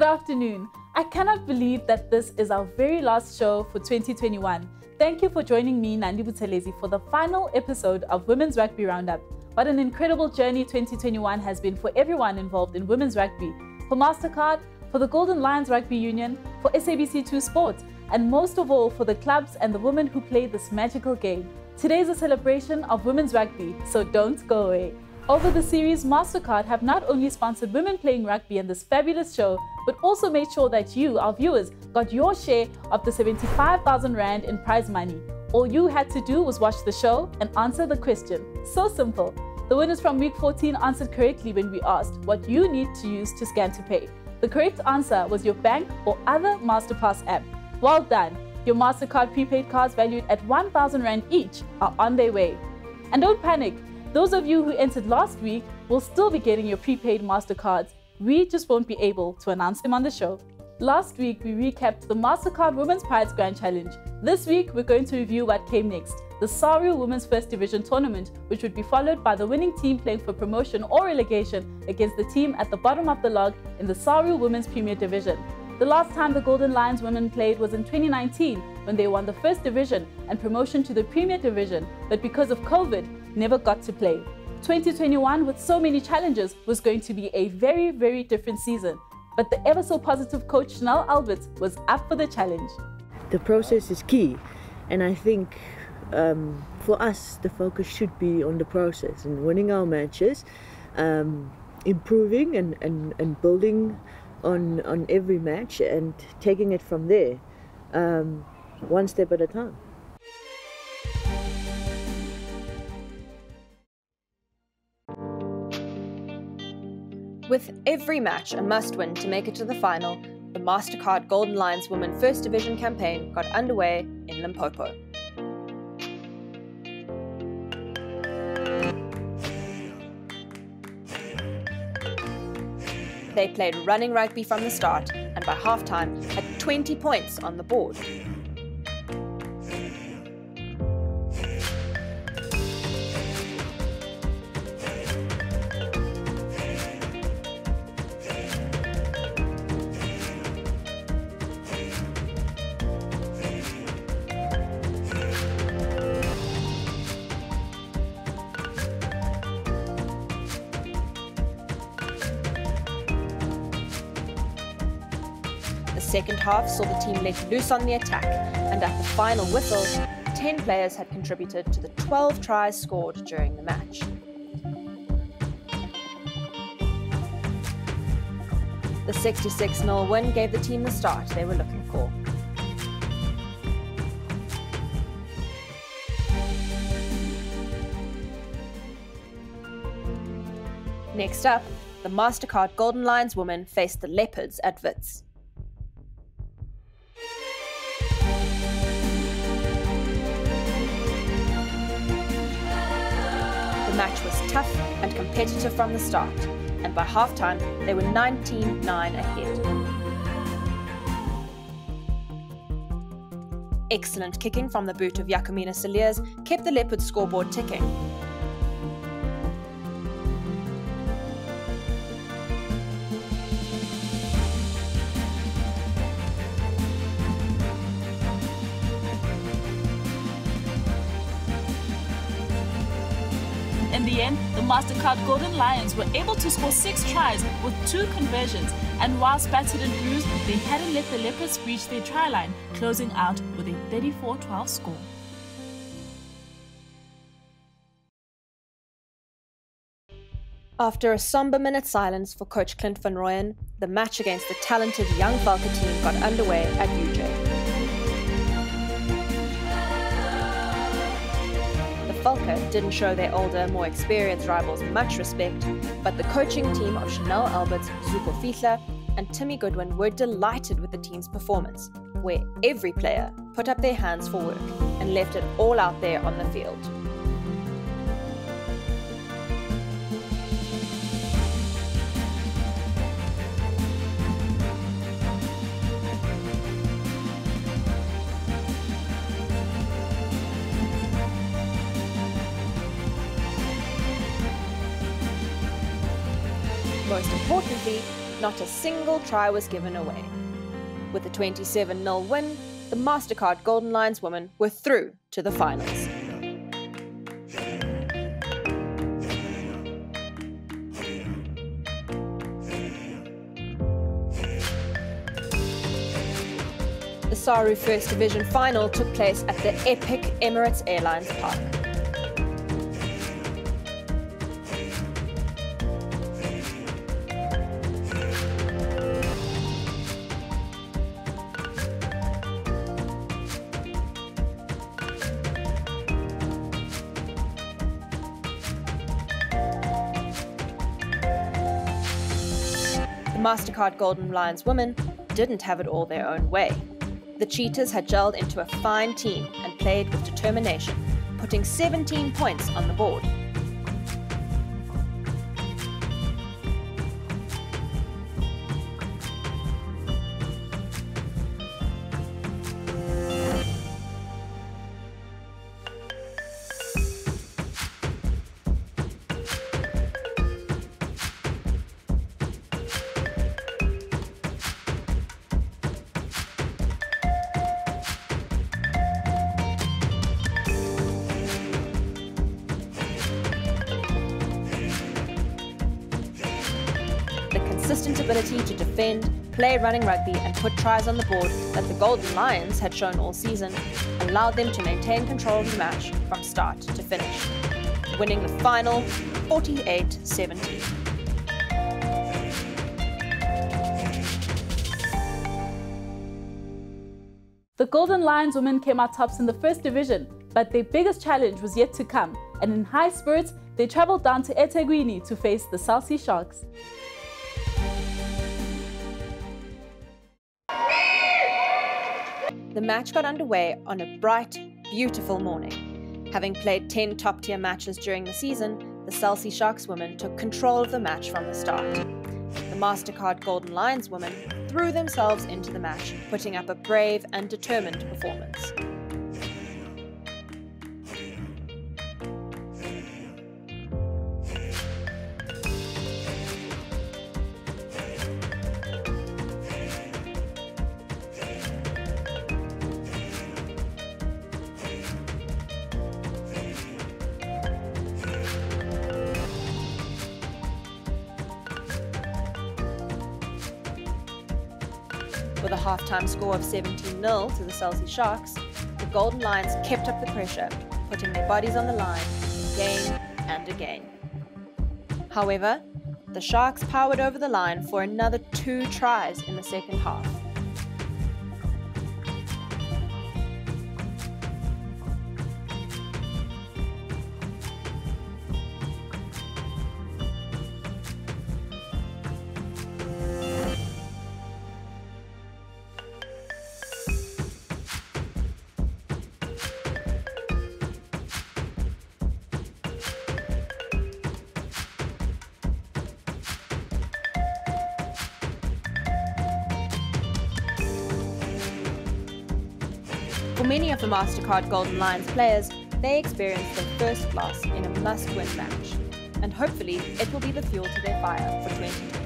Good afternoon. I cannot believe that this is our very last show for 2021. Thank you for joining me, Nandi Buthelezi, for the final episode of Women's Rugby Roundup. What an incredible journey 2021 has been for everyone involved in women's rugby. For MasterCard, for the Golden Lions Rugby Union, for SABC2 Sport, and most of all for the clubs and the women who play this magical game. Today is a celebration of women's rugby, so don't go away. Over the series, MasterCard have not only sponsored women playing rugby in this fabulous show, but also made sure that you, our viewers, got your share of the 75,000 Rand in prize money. All you had to do was watch the show and answer the question. So simple. The winners from week 14 answered correctly when we asked what you need to use to scan to pay. The correct answer was your bank or other MasterPass app. Well done. Your MasterCard prepaid cards valued at 1,000 Rand each are on their way. And don't panic. Those of you who entered last week will still be getting your prepaid MasterCards. We just won't be able to announce them on the show. Last week, we recapped the MasterCard Women's Prize Grand Challenge. This week, we're going to review what came next, the SARU Women's First Division Tournament, which would be followed by the winning team playing for promotion or relegation against the team at the bottom of the log in the SARU Women's Premier Division. The last time the Golden Lions women played was in 2019, when they won the First Division and promotion to the Premier Division, but because of COVID, never got to play. 2021, with so many challenges, was going to be a very, very different season. But the ever so positive coach Chanel Alberts was up for the challenge. The process is key, and I think for us the focus should be on the process and winning our matches, improving and building on every match and taking it from there, one step at a time. With every match a must-win to make it to the final, the MasterCard Golden Lions Women First Division campaign got underway in Limpopo. They played running rugby from the start and by halftime had 20 points on the board. The second half saw the team let loose on the attack, and at the final whistle, 10 players had contributed to the 12 tries scored during the match. The 66-0 win gave the team the start they were looking for. Next up, the MasterCard Golden Lions women faced the Leopards at Wits. The match was tough and competitive from the start, and by halftime they were 19-9 ahead. Excellent kicking from the boot of Jacomina Saliers kept the Leopards scoreboard ticking. In the end, the MasterCard Golden Lions were able to score 6 tries with 2 conversions, and whilst battered and bruised, they hadn't let the Leopards reach their try line, closing out with a 34-12 score. After a somber minute silence for coach Clint van Rooyen, the match against the talented young Valka team got underway at UJ. Valka didn't show their older, more experienced rivals much respect, but the coaching team of Chanel Alberts, Zuko Fiedler, and Timmy Goodwin were delighted with the team's performance, where every player put up their hands for work and left it all out there on the field. Most importantly, not a single try was given away. With a 27-0 win, the MasterCard Golden Lions women were through to the finals. The SARU First Division final took place at the epic Emirates Airlines Park. The MasterCard Golden Lions women didn't have it all their own way. The Cheetahs had gelled into a fine team and played with determination, putting 17 points on the board. Consistent ability to defend, play running rugby and put tries on the board that the Golden Lions had shown all season allowed them to maintain control of the match from start to finish, winning the final 48-17. The Golden Lions women came out tops in the first division, but their biggest challenge was yet to come, and in high spirits, they travelled down to eThekwini to face the South Sea Sharks. The match got underway on a bright, beautiful morning. Having played 10 top-tier matches during the season, the South Sea Sharks women took control of the match from the start. The MasterCard Golden Lions women threw themselves into the match, putting up a brave and determined performance. With a half-time score of 17-0 to the South Sea Sharks, the Golden Lions kept up the pressure, putting their bodies on the line again and again. However, the Sharks powered over the line for another 2 tries in the second half. For many of the MasterCard Golden Lions players, they experienced their first loss in a must-win match, and hopefully it will be the fuel to their fire for 2022.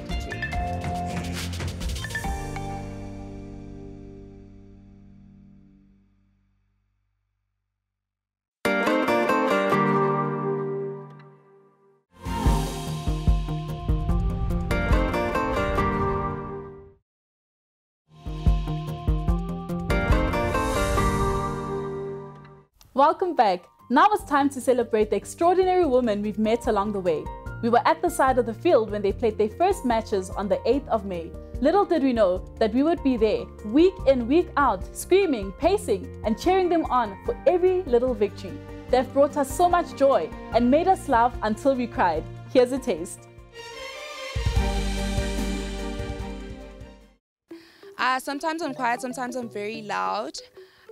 Welcome back. Now it's time to celebrate the extraordinary women we've met along the way. We were at the side of the field when they played their first matches on the 8th of May. Little did we know that we would be there, week in, week out, screaming, pacing, and cheering them on for every little victory. They've brought us so much joy and made us laugh until we cried. Here's a taste. Sometimes I'm quiet, sometimes I'm very loud.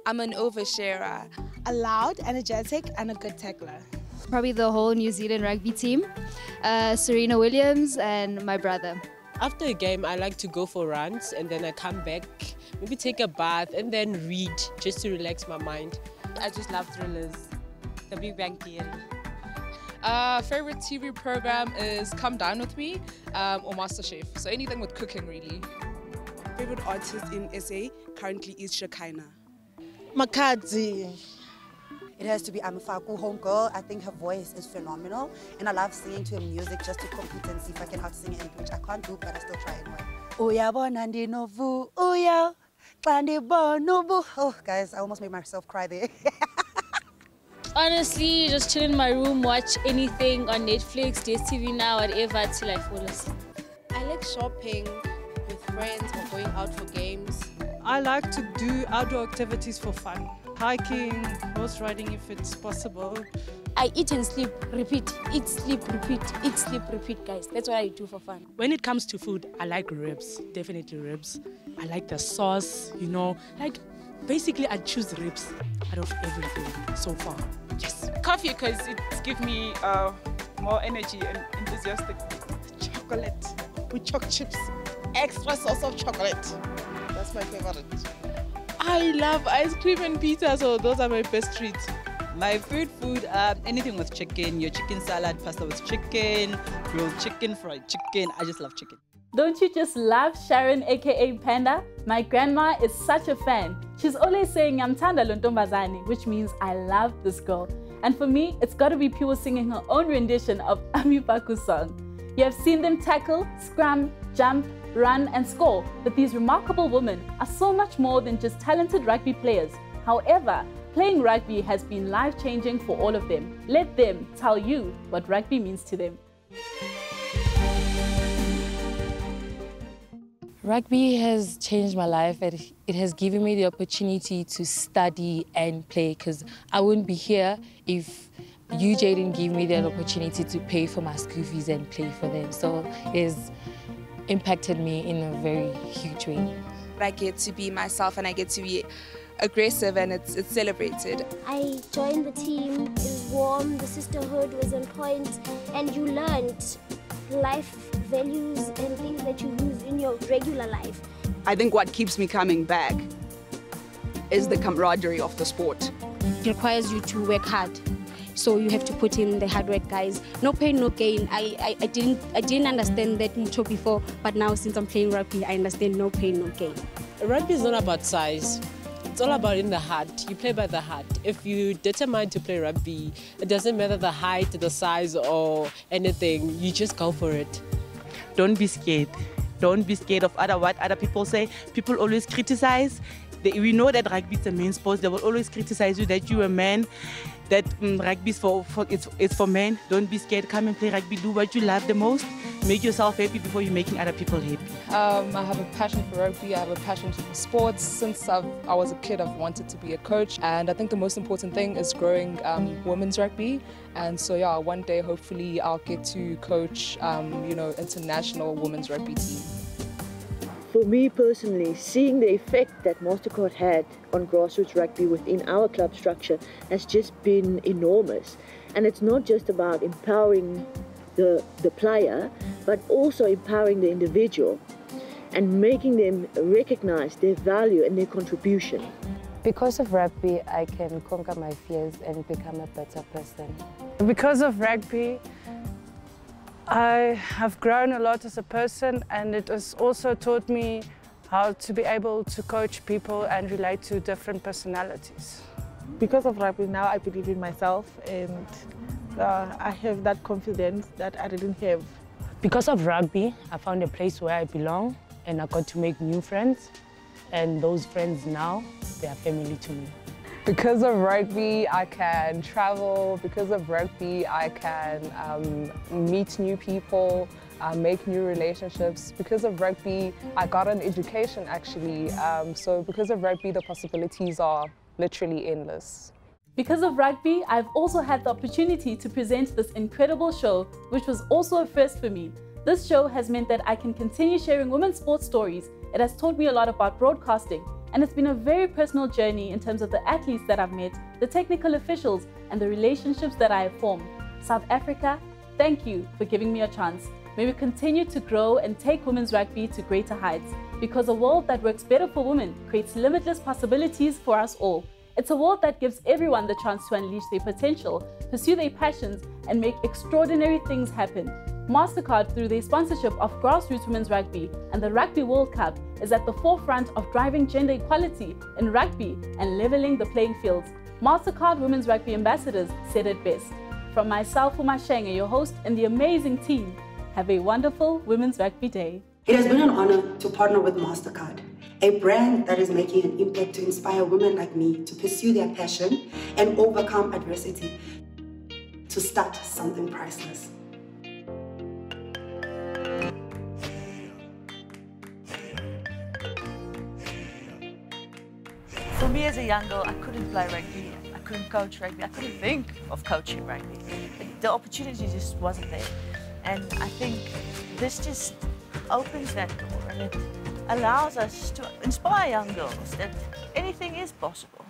I'm an oversharer. A loud, energetic, and a good tackler. Probably the whole New Zealand rugby team, Serena Williams and my brother. After a game, I like to go for runs and then I come back, maybe take a bath and then read just to relax my mind. I just love thrillers, The Big Bang Theory. Favorite TV program is Come Dine With Me or MasterChef. So anything with cooking, really. Favorite artist in SA currently is Shekinah. Makadzi. It has to be Amafaku, homegirl. I think her voice is phenomenal. And I love singing to her music just to compete and see if I can out-sing it, which I can't do, but I still try anyway. Uyabona ndinovu, uya, kandibonubu. Oh, guys, I almost made myself cry there. Honestly, just chill in my room, watch anything on Netflix, DSTV Now, whatever, till I fall asleep. I like shopping with friends or going out for games. I like to do outdoor activities for fun. Hiking, horse riding if it's possible. I eat and sleep, repeat, eat, sleep, repeat, guys. That's what I do for fun. When it comes to food, I like ribs, definitely ribs. I like the sauce, you know, like basically I choose ribs out of everything so far. Yes. Coffee, because it gives me more energy and enthusiastic. Chocolate with choc chips, extra sauce of chocolate. That's my favorite. I love ice cream and pizza, so those are my best treats. My favorite food, anything with chicken, your chicken salad, pasta with chicken, grilled chicken, fried chicken. I just love chicken. Don't you just love Sharon, aka Panda? My grandma is such a fan. She's always saying Yamtanda Lontombazane, which means I love this girl. And for me, it's gotta be Pure singing her own rendition of Amipaku's song. You have seen them tackle, scrum, jump, run and score, but these remarkable women are so much more than just talented rugby players. However, playing rugby has been life-changing for all of them. Let them tell you what rugby means to them. Rugby has changed my life. It has given me the opportunity to study and play, because I wouldn't be here if UJ didn't give me that opportunity to pay for my school fees and play for them. So it's impacted me in a very huge way. I get to be myself and I get to be aggressive and it's celebrated. I joined the team, it was warm, the sisterhood was on point, and you learned life values and things that you use in your regular life. I think what keeps me coming back is the camaraderie of the sport. It requires you to work hard. So you have to put in the hard work, guys. No pain, no gain. I didn't understand that mucho before, but now since I'm playing rugby, I understand no pain, no gain. Rugby is not about size. It's all about in the heart. You play by the heart. If you're determined to play rugby, it doesn't matter the height, the size, or anything. You just go for it. Don't be scared. Don't be scared of what other people say. People always criticize. We know that rugby is a main sport. They will always criticize you that you're a man, that rugby is it's for men. Don't be scared. Come and play rugby. Do what you love the most. Make yourself happy before you're making other people happy. I have a passion for rugby. I have a passion for sports. Since I was a kid, I've wanted to be a coach. And I think the most important thing is growing women's rugby. And so, yeah, one day, hopefully, I'll get to coach, international women's rugby team. For me personally, seeing the effect that MasterCard had on grassroots rugby within our club structure has just been enormous. And it's not just about empowering the player, but also empowering the individual and making them recognize their value and their contribution. Because of rugby, I can conquer my fears and become a better person. Because of rugby, I have grown a lot as a person, and it has also taught me how to be able to coach people and relate to different personalities. Because of rugby, now I believe in myself, and I have that confidence that I didn't have. Because of rugby, I found a place where I belong, and I got to make new friends, and those friends now, they are family to me. Because of rugby, I can travel. Because of rugby, I can meet new people, make new relationships. Because of rugby, I got an education actually. So because of rugby, the possibilities are literally endless. Because of rugby, I've also had the opportunity to present this incredible show, which was also a first for me. This show has meant that I can continue sharing women's sports stories. It has taught me a lot about broadcasting, and it's been a very personal journey in terms of the athletes that I've met, the technical officials, and the relationships that I have formed. South Africa, thank you for giving me a chance. May we continue to grow and take women's rugby to greater heights, because a world that works better for women creates limitless possibilities for us all. It's a world that gives everyone the chance to unleash their potential, pursue their passions, and make extraordinary things happen. MasterCard, through their sponsorship of grassroots women's rugby and the Rugby World Cup, is at the forefront of driving gender equality in rugby and leveling the playing fields. MasterCard Women's Rugby Ambassadors said it best. From myself, Umashenge, your host, and the amazing team, have a wonderful Women's Rugby Day. It has been an honor to partner with MasterCard, a brand that is making an impact to inspire women like me to pursue their passion and overcome adversity to start something priceless. For me as a young girl, I couldn't play rugby, I couldn't coach rugby, I couldn't think of coaching rugby. The opportunity just wasn't there. And I think this just opens that door and it allows us to inspire young girls that anything is possible.